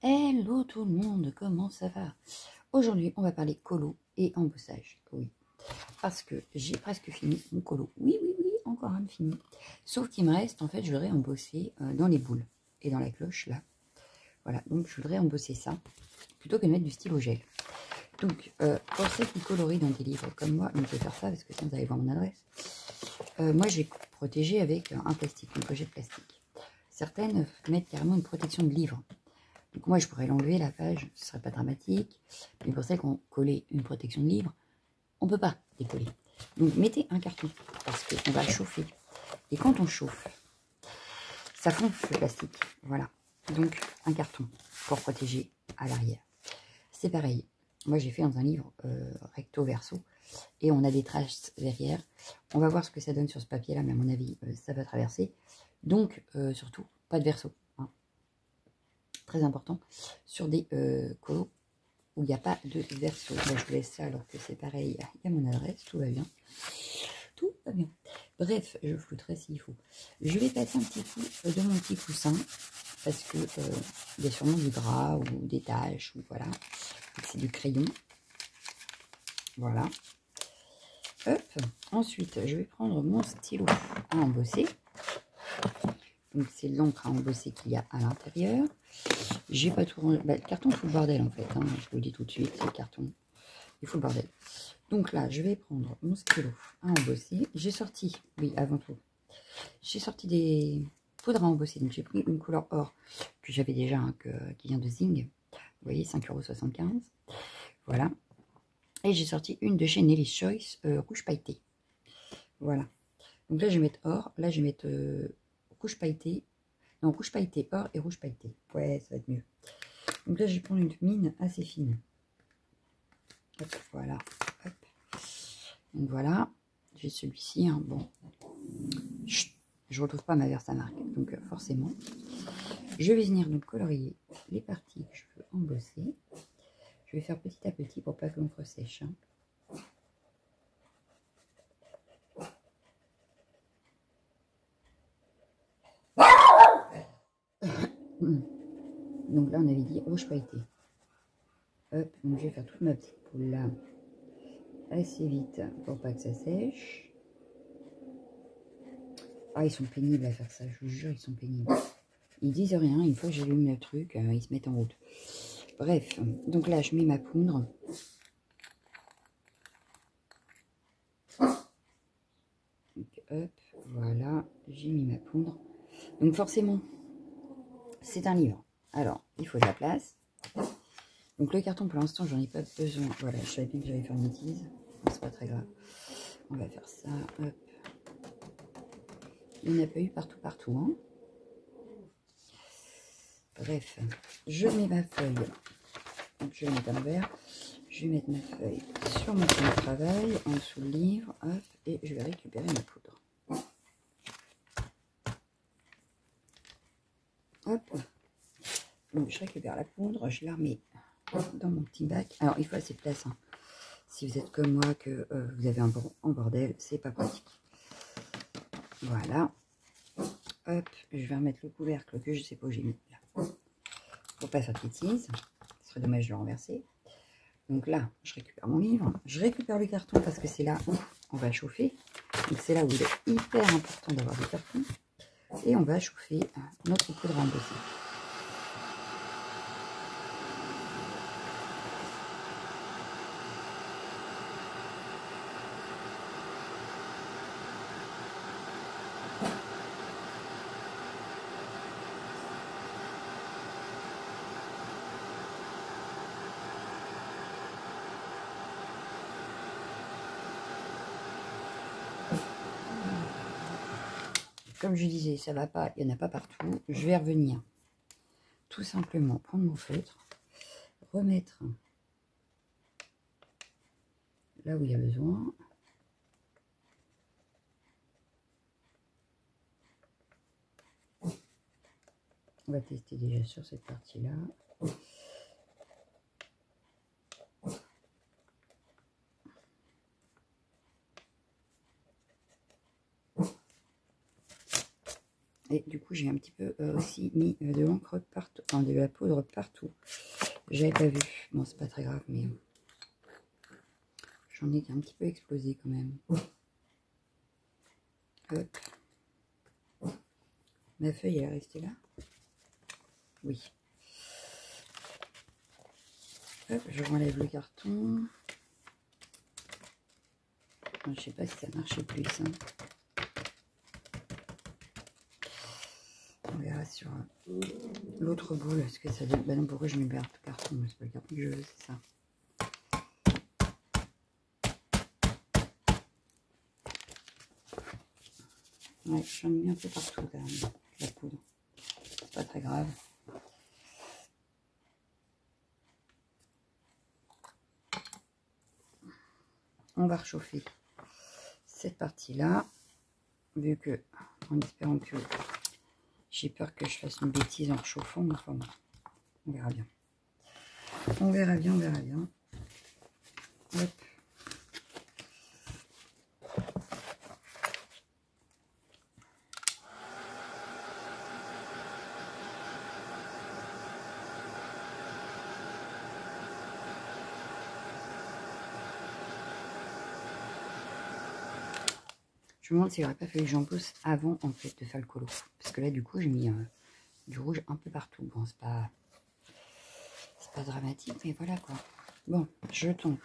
Hello tout le monde, comment ça va? Aujourd'hui, on va parler colo et embossage. Oui, parce que j'ai presque fini mon colo. Oui, encore un fini. Sauf qu'il me reste, en fait, je voudrais embosser dans les boules et dans la cloche, là. Voilà, donc je voudrais embosser ça, plutôt que de mettre du stylo gel. Donc, pour ceux qui colorient dans des livres comme moi, on peut faire ça, parce que sinon vous allez voir mon adresse. Moi, j'ai protégé avec un plastique, une pochette plastique. Certaines mettent carrément une protection de livre. Donc moi, je pourrais l'enlever, la page, ce serait pas dramatique. Mais pour celles qui ont collé une protection de livre, on peut pas décoller. Donc mettez un carton, parce qu'on va chauffer. Et quand on chauffe, ça fond le plastique. Voilà. Donc un carton pour protéger à l'arrière. C'est pareil. Moi, j'ai fait dans un livre recto verso. Et on a des traces derrière. On va voir ce que ça donne sur ce papier-là, mais à mon avis, ça va traverser. Donc, surtout, pas de verso. Hein. Très important. Sur des colos où il n'y a pas de verso. Là, je vous laisse ça alors que c'est pareil. Il y a mon adresse, tout va bien. Tout va bien. Bref, je flouterai s'il faut. Je vais passer un petit coup de mon petit coussin. Parce que il y a sûrement du gras ou des taches. Ou voilà. C'est du crayon. Voilà. Hop. Ensuite, je vais prendre mon stylo à embosser. Donc, c'est l'encre à embosser qu'il y a à l'intérieur. J'ai pas tout rangé. Bah, le carton fout le bordel en fait. Hein. Je vous le dis tout de suite, c'est le carton. Il fout le bordel. Donc là, je vais prendre mon stylo à embosser. J'ai sorti, oui, avant tout, j'ai sorti des poudres à embosser. Donc, j'ai pris une couleur or que j'avais déjà, hein, qui vient de Zing. Vous voyez, 5,75 €. Voilà. Et j'ai sorti une de chez Nelly's Choice, rouge pailleté. Voilà. Donc là, je vais mettre or. Là, je vais mettre rouge pailleté. Non, rouge pailleté or et rouge pailleté. Ouais, ça va être mieux. Donc là, je vais prendre une mine assez fine. Hop, voilà. Hop. Donc voilà. J'ai celui-ci. Hein. Bon. Chut, je ne retrouve pas ma Versamark. Donc forcément. Je vais venir donc colorier les parties que je veux embosser. Je vais faire petit à petit pour pas que l'encre sèche. Hein. Donc là, on avait dit rouge pailleté. Hop, donc je vais faire toute ma petite poule là, assez vite, pour pas que ça sèche. Ah, ils sont pénibles à faire ça, je vous jure, ils sont pénibles. Ils disent rien, une fois que j'allume le truc, ils se mettent en route. Bref, donc là, je mets ma poudre. Donc, hop, voilà, j'ai mis ma poudre. Donc forcément, c'est un livre. Alors, il faut de la place. Donc le carton, pour l'instant, j'en ai pas besoin. Voilà, je savais bien que j'allais faire une bêtise. C'est pas très grave. On va faire ça, hop. Il n'y en a pas eu partout. Hein. Bref, je mets ma feuille. Donc je vais mettre un verre. Je vais mettre ma feuille sur mon plan de travail, en dessous le livre. Hop, et je vais récupérer ma poudre. Hop. Donc je récupère la poudre, je la remets dans mon petit bac. Alors il faut assez de place. Hein. Si vous êtes comme moi, que vous avez un bordel, c'est pas pratique. Voilà. Hop, je vais remettre le couvercle que je sais pas où j'ai mis là. Pour pas faire de bêtises. Ce serait dommage de le renverser. Donc là, je récupère mon livre. Je récupère le carton parce que c'est là où on va chauffer. Donc c'est là où il est hyper important d'avoir des cartons. Et on va chauffer notre poudre à embosser. Comme je disais, ça va pas, il n'y en a pas partout. Je vais revenir tout simplement prendre mon feutre, remettre là où il y a besoin. On va tester déjà sur cette partie-là. Et du coup, j'ai un petit peu aussi mis de l'encre partout, enfin de la poudre partout. J'avais pas vu. Bon, c'est pas très grave, mais j'en ai un petit peu explosé quand même. Hop. Ma feuille, elle est restée là? Oui. Hop, je renlève le carton. Je sais pas si ça marchait plus. Hein. On verra sur l'autre boule. Est-ce que ça donne... Bah non, pourquoi je mets le carton? C'est pas le carton que je veux, c'est ça. Ouais, j'en ai mis un peu partout quand même, la poudre. C'est pas très grave. On va réchauffer cette partie-là, vu que, en espérant que j'ai peur que je fasse une bêtise en réchauffant, mais enfin bon, on verra bien. On verra bien, on verra bien. Hop. Je me demande s'il n'aurait pas fallu que j'en pousse avant en fait de faire le colo. Parce que là du coup j'ai mis du rouge un peu partout. Bon, c'est pas dramatique, mais voilà quoi. Bon, je tente.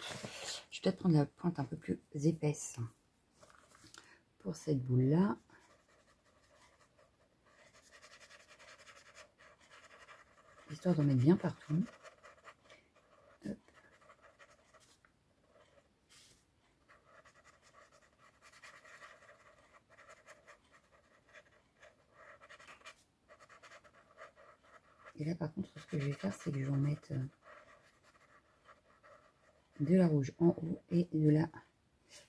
Je vais peut-être prendre la pointe un peu plus épaisse pour cette boule là. Histoire d'en mettre bien partout. Hop. Et là par contre ce que je vais faire c'est que je vais en mettre de la rouge en haut et de la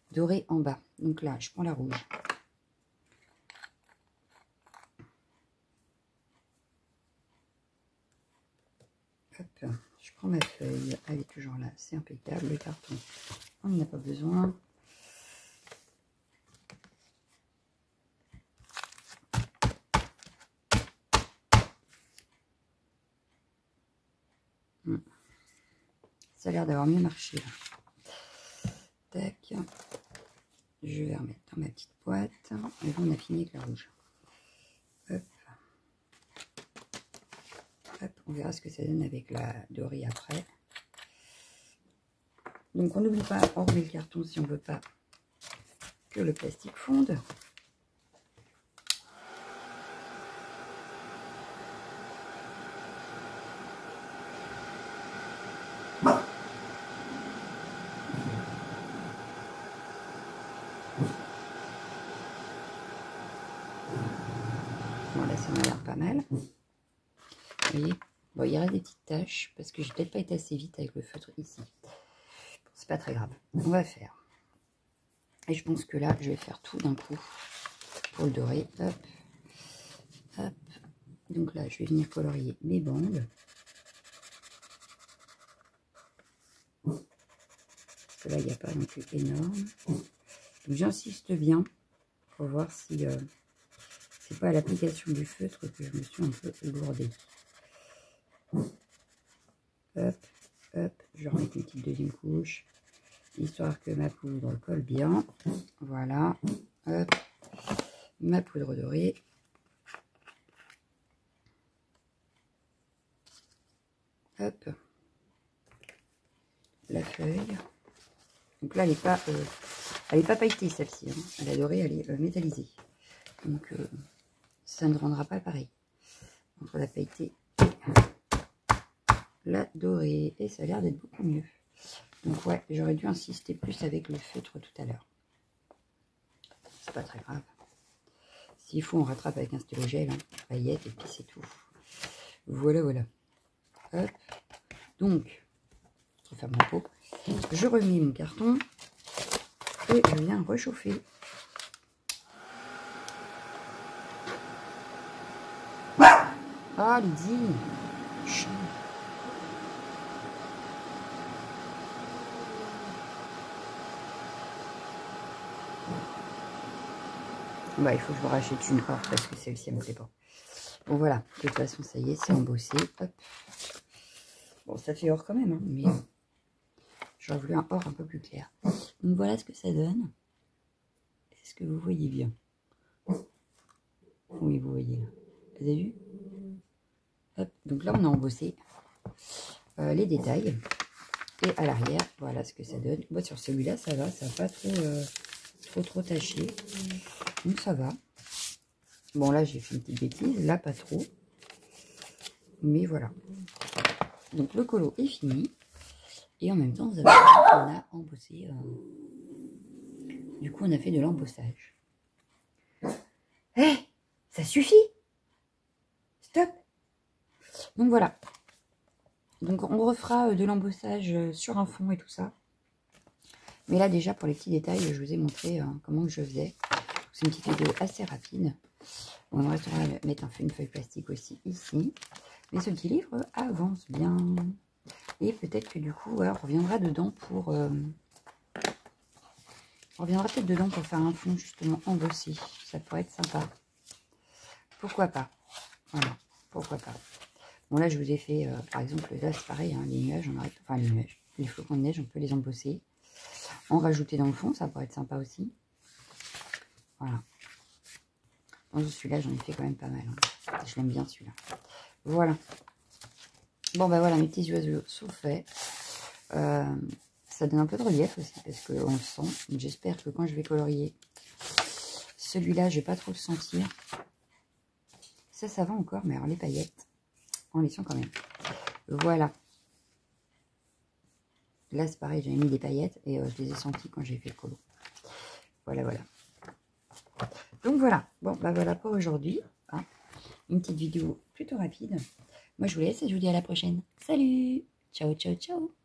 dorée en bas. Donc là je prends la rouge. Hop, je prends ma feuille, elle est toujours là, c'est impeccable. Le carton, on n'en a pas besoin. Ça a l'air d'avoir mieux marché là. Tac. Je vais remettre dans ma petite boîte. Et là, on a fini avec la rouge. Hop. Hop. On verra ce que ça donne avec la dorée après. Donc, on n'oublie pas, on remet le carton si on ne veut pas que le plastique fonde. Bon, là, ça m'a l'air pas mal. Vous voyez, bon, il y aura des petites taches parce que j'ai peut-être pas été assez vite avec le feutre ici. Bon, c'est pas très grave. On va faire. Et je pense que là, je vais faire tout d'un coup pour le dorer. Hop, hop. Donc là, je vais venir colorier mes bandes. Parce que là, il n'y a pas non plus énorme. Donc j'insiste bien pour voir si c'est pas à l'application du feutre que je me suis un peu lourdée. Hop, hop, je remets une petite deuxième couche, histoire que ma poudre colle bien. Voilà, hop, ma poudre dorée. Hop, la feuille. Donc là, elle n'est pas pailletée celle-ci. Hein. La dorée, elle est métallisée. Donc ça ne rendra pas pareil entre la pailletée et la dorée. Et ça a l'air d'être beaucoup mieux. Donc ouais, j'aurais dû insister plus avec le feutre tout à l'heure. C'est pas très grave. S'il faut, on rattrape avec un stylo gel, hein, paillettes, et puis c'est tout. Voilà, voilà. Hop. Donc, je referme mon pot. Je remets mon carton et je viens réchauffer. Ah, Lydie. Bah, il faut que je vous rachète une or parce que celle-ci, elle me plaît pas. Bon, voilà. De toute façon, ça y est, c'est embossé. Hop. Bon, ça fait or quand même, hein, mais j'aurais voulu un or un peu plus clair. Donc, voilà ce que ça donne. Est-ce que vous voyez bien? Oui, vous voyez là. Vous avez vu? Hop. Donc là, on a embossé les détails. Et à l'arrière, voilà ce que ça donne. Moi, sur celui-là, ça va. Ça n'a pas trop taché. Donc, ça va. Bon, là, j'ai fait une petite bêtise. Là, pas trop. Mais voilà. Donc, le colo est fini. Et en même temps, vous avez vu qu'on a embossé. Du coup, on a fait de l'embossage. Hé, ça suffit! Stop! Donc, voilà. Donc, on refera de l'embossage sur un fond et tout ça. Mais là, déjà, pour les petits détails, je vous ai montré comment je faisais. C'est une petite vidéo assez rapide. On restera à mettre une feuille plastique aussi ici. Mais ce petit livre avance bien. Et peut-être que du coup, ouais, on reviendra dedans pour... on reviendra peut-être dedans pour faire un fond justement embossé. Ça pourrait être sympa. Pourquoi pas? Voilà, pourquoi pas. Bon, là, je vous ai fait, par exemple, là, c'est pareil, hein, les nuages, on arrête, enfin, les nuages, les flocons de neige, on peut les embosser. En rajouter dans le fond, ça pourrait être sympa aussi. Voilà. Bon, celui-là, j'en ai fait quand même pas mal. Hein. Je l'aime bien, celui-là. Voilà. Bon, ben voilà, mes petits oiseaux sont faits. Ça donne un peu de relief aussi, parce qu'on le sent. J'espère que quand je vais colorier celui-là, je vais pas trop le sentir. Ça va encore, mais alors les paillettes, on les sent quand même. Voilà. Là, c'est pareil, j'avais mis des paillettes et je les ai senties quand j'ai fait le colo. Voilà, voilà. Donc, voilà. Bon, bah voilà pour aujourd'hui. Hein. Une petite vidéo plutôt rapide. Moi, je vous laisse et je vous dis à la prochaine. Salut! Ciao, ciao, ciao!